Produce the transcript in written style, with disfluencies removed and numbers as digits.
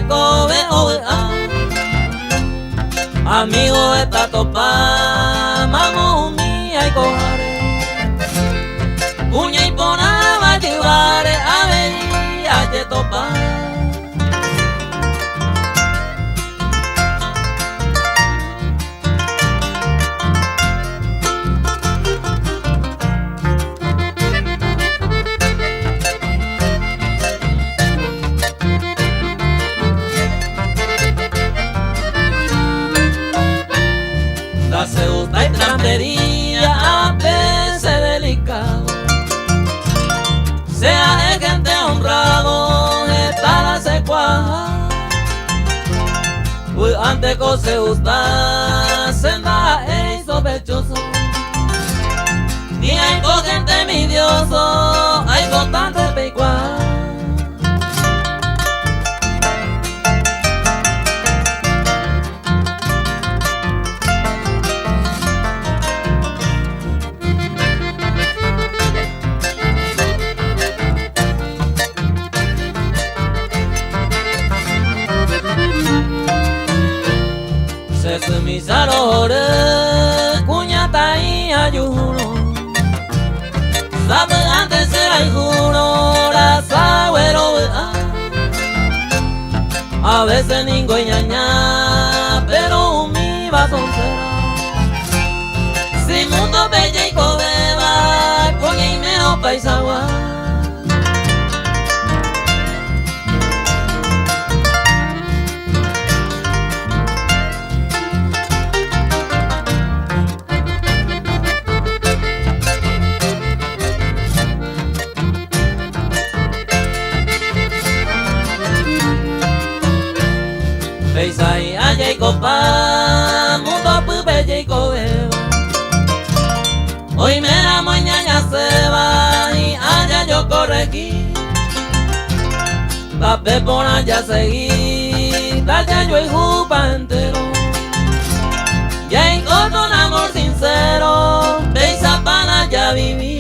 kobe oa amigo esta topa mamu mi ay kohare punya ipona bajibare ave aje topa se gusta y trampería a veces delicado sea de gente honrado está la secuaja pues antes que se gusta senda es sospechoso ni hay con gente envidioso hay constante pecuaja. Se sumisarore cuñata y ayuno sabe antes será y juro la sagüero a veces ningo y ñaña pero mi basoncera si mundo bella y cobeba con y meo paisagua. Peisai aja ikopa, muto pupe jaiko beba. Hoy me la moñaña se va y allá yo corregí. Pape por allá seguí, allá yo y jupa entero. Ya encontré un amor sincero, Peisa para allá viví.